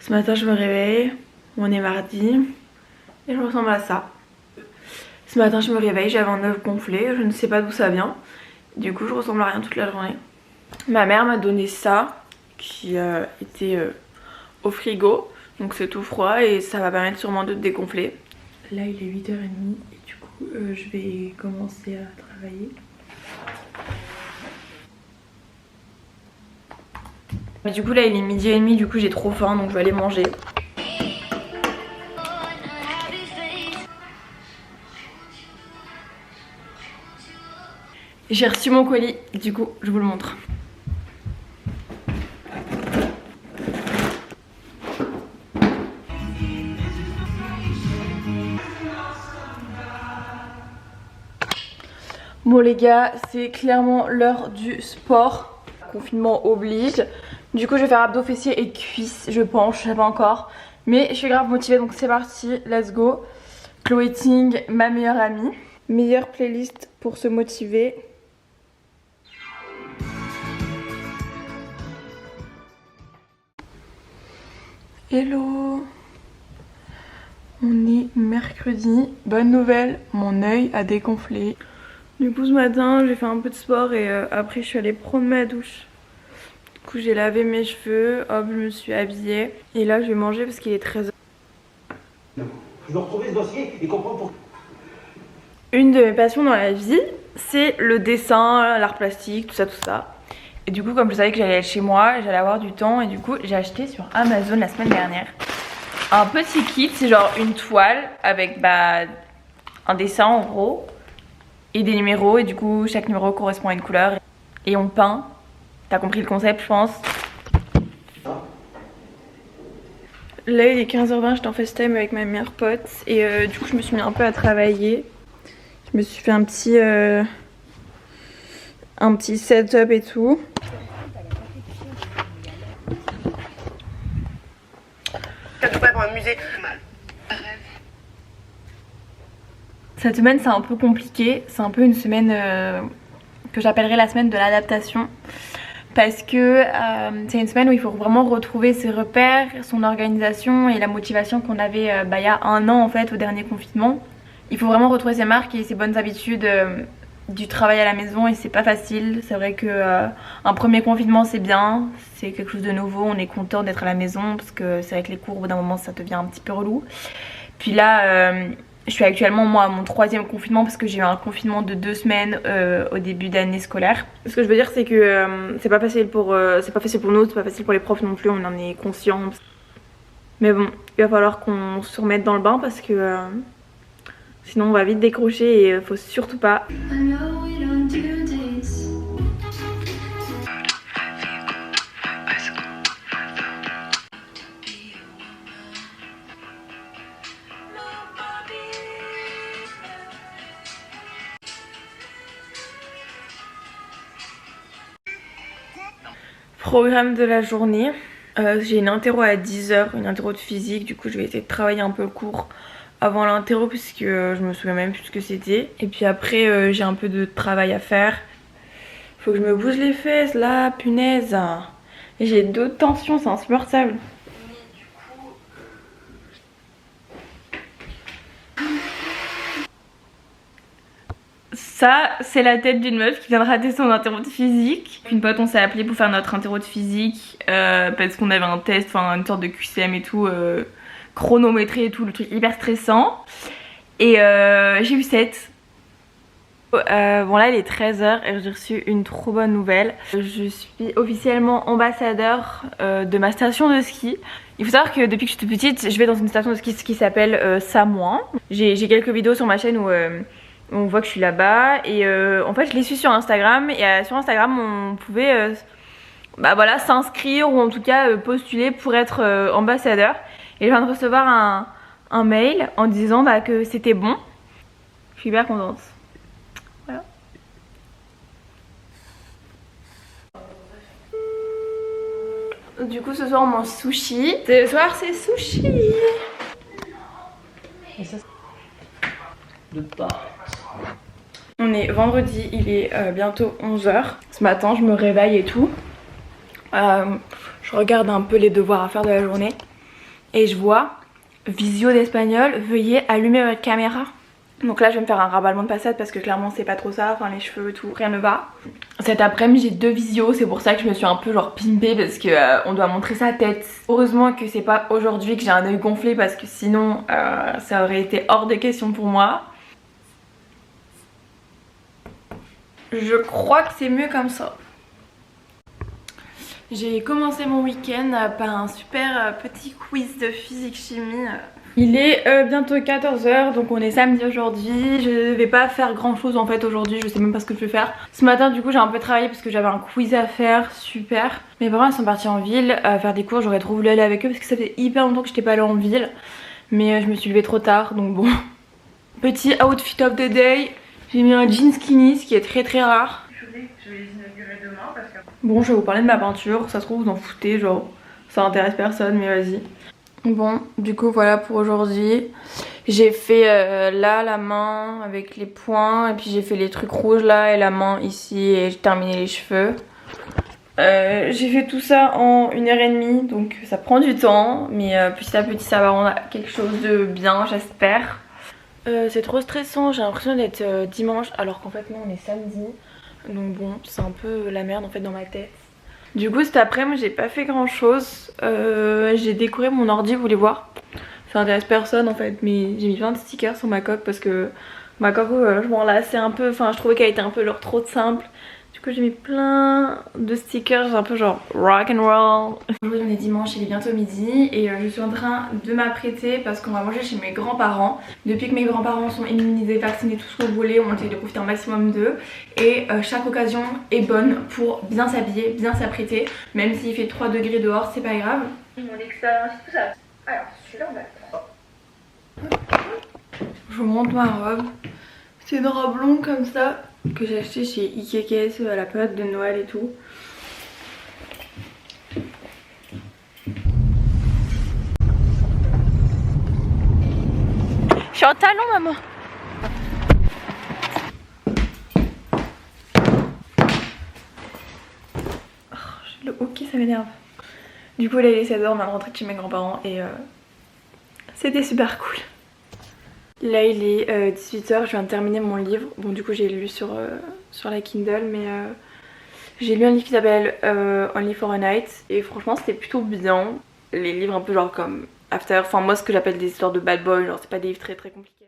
Ce matin je me réveille, on est mardi et je ressemble à ça. Ce matin je me réveille, j'avais un œuf gonflé, je ne sais pas d'où ça vient. Du coup je ressemble à rien toute la journée. Ma mère m'a donné ça qui était au frigo, donc c'est tout froid et ça va permettre sûrement de dégonfler. Là il est 8h30 et du coup je vais commencer à travailler. Mais du coup là il est 12h30, du coup j'ai trop faim donc je vais aller manger. J'ai reçu mon colis, du coup je vous le montre. Bon les gars, c'est clairement l'heure du sport. Confinement oblige. Du coup je vais faire abdos, fessiers et cuisses, je pense, je sais pas encore. Mais je suis grave motivée donc c'est parti, let's go. Chloé Ting, ma meilleure amie. Meilleure playlist pour se motiver. Hello. On est mercredi. Bonne nouvelle, mon œil a dégonflé. Du coup ce matin j'ai fait un peu de sport et après je suis allée prendre ma douche. Du coup j'ai lavé mes cheveux, hop je me suis habillée. Et là je vais manger parce qu'il est 13h. Je dois retrouver ce dossier et comprendre pourquoi. Une de mes passions dans la vie c'est le dessin, l'art plastique, tout ça. Et du coup comme je savais que j'allais être chez moi, j'allais avoir du temps et du coup j'ai acheté sur Amazon la semaine dernière un petit kit, c'est genre une toile avec un dessin en gros et des numéros et du coup chaque numéro correspond à une couleur et on peint. T'as compris le concept je pense. Là il est 15h20, j'étais en FaceTime avec ma meilleure pote et du coup je me suis mis un peu à travailler. Je me suis fait un petit setup et tout. Pour un musée. Cette semaine c'est un peu compliqué, c'est un peu une semaine que j'appellerais la semaine de l'adaptation. Parce que c'est une semaine où il faut vraiment retrouver ses repères, son organisation et la motivation qu'on avait il y a un an en fait au dernier confinement. Il faut vraiment retrouver ses marques et ses bonnes habitudes du travail à la maison et c'est pas facile. C'est vrai que un premier confinement c'est bien, c'est quelque chose de nouveau, on est content d'être à la maison parce que c'est vrai que les cours au bout d'un moment ça devient un petit peu relou. Puis là je suis actuellement moi à mon 3e confinement parce que j'ai eu un confinement de 2 semaines au début d'année scolaire. Ce que je veux dire c'est que c'est pas facile pour nous, c'est pas facile pour les profs non plus, on en est conscient. Mais bon, il va falloir qu'on se remette dans le bain parce que sinon on va vite décrocher et faut surtout pas. Programme de la journée. J'ai une interro à 10h, une interro de physique, du coup je vais essayer de travailler un peu le cours avant l'interro puisque je me souviens même plus ce que c'était. Et puis après j'ai un peu de travail à faire. Faut que je me bouge les fesses là, punaise. J'ai d'autres tensions, c'est insupportable. Ça, c'est la tête d'une meuf qui vient de rater son interro de physique. Une pote, on s'est appelé pour faire notre interro de physique parce qu'on avait un test, enfin une sorte de QCM et tout, chronométré et tout, le truc hyper stressant. Et j'ai eu 7. Bon là il est 13h et j'ai reçu une trop bonne nouvelle. Je suis officiellement ambassadeur de ma station de ski. Il faut savoir que depuis que je suis toute petite, je vais dans une station de ski qui s'appelle Samoin. J'ai quelques vidéos sur ma chaîne où on voit que je suis là-bas et en fait je les suis sur Instagram et sur Instagram on pouvait voilà, s'inscrire ou en tout cas postuler pour être ambassadeur. Et je viens de recevoir un mail en disant que c'était bon. Je suis hyper contente. Voilà. Du coup ce soir on mange sushi. Ce soir c'est sushi. Et ça, de pâtes. On est vendredi, il est bientôt 11h. Ce matin je me réveille et tout. Je regarde un peu les devoirs à faire de la journée. et je vois visio d'espagnol, veuillez allumer votre caméra. Donc là je vais me faire un raballement de passade parce que clairement c'est pas trop ça, enfin les cheveux et tout, rien ne va. Cet après-midi j'ai 2 visios, c'est pour ça que je me suis un peu genre pimpée parce que on doit montrer sa tête. Heureusement que c'est pas aujourd'hui que j'ai un œil gonflé parce que sinon ça aurait été hors de question pour moi. Je crois que c'est mieux comme ça. J'ai commencé mon week-end par un super petit quiz de physique-chimie. Il est bientôt 14h, donc on est samedi aujourd'hui. Je vais pas faire grand chose en fait aujourd'hui, je sais même pas ce que je vais faire. Ce matin du coup j'ai un peu travaillé parce que j'avais un quiz à faire, super. Mes parents ils sont partis en ville faire des cours, j'aurais trop voulu aller avec eux parce que ça fait hyper longtemps que j'étais pas allée en ville. Mais je me suis levée trop tard, donc bon. Petit outfit of the day, j'ai mis un jean skinny, ce qui est très rare. Je vais les inaugurer demain parce que... Bon, je vais vous parler de ma peinture, ça se trouve vous en foutez, genre ça intéresse personne mais vas-y. Bon, du coup voilà pour aujourd'hui. J'ai fait là la main avec les points et puis j'ai fait les trucs rouges là et la main ici et j'ai terminé les cheveux. J'ai fait tout ça en 1h30 donc ça prend du temps mais petit à petit ça va rendre quelque chose de bien j'espère. C'est trop stressant, j'ai l'impression d'être dimanche alors qu'en fait non on est samedi. Donc bon c'est un peu la merde en fait dans ma tête. Du coup cet après-midi j'ai pas fait grand chose, j'ai décoré mon ordi, vous voulez voir? Ça intéresse personne en fait mais j'ai mis plein de stickers sur ma coque parce que ma coque je m'en lassais un peu, enfin je trouvais qu'elle était un peu genre trop simple. Du coup j'ai mis plein de stickers un peu genre rock and roll. Aujourd'hui on est dimanche, il est bientôt midi et je suis en train de m'apprêter parce qu'on va manger chez mes grands-parents. Depuis que mes grands-parents sont immunisés, vaccinés, tout ce que vous voulez, on essaie de profiter un maximum d'eux. Et chaque occasion est bonne pour bien s'habiller, bien s'apprêter. Même s'il fait 3 degrés dehors, c'est pas grave. Mon expérience, tout ça. Alors celui-là on va... Je vous montre ma robe. C'est une robe longue comme ça que j'ai acheté chez Ikekes à la période de Noël et tout. Je suis en talon maman. Oh, le hockey ça m'énerve. Du coup là il est 16h, on va rentrer de chez mes grands-parents et c'était super cool. Là il est 18h, je viens de terminer mon livre. Bon du coup j'ai lu sur la Kindle mais j'ai lu un livre qui s'appelle Only for a Night et franchement c'était plutôt bien. Les livres un peu genre comme After, enfin moi ce que j'appelle des histoires de bad boy, genre c'est pas des livres très compliqués.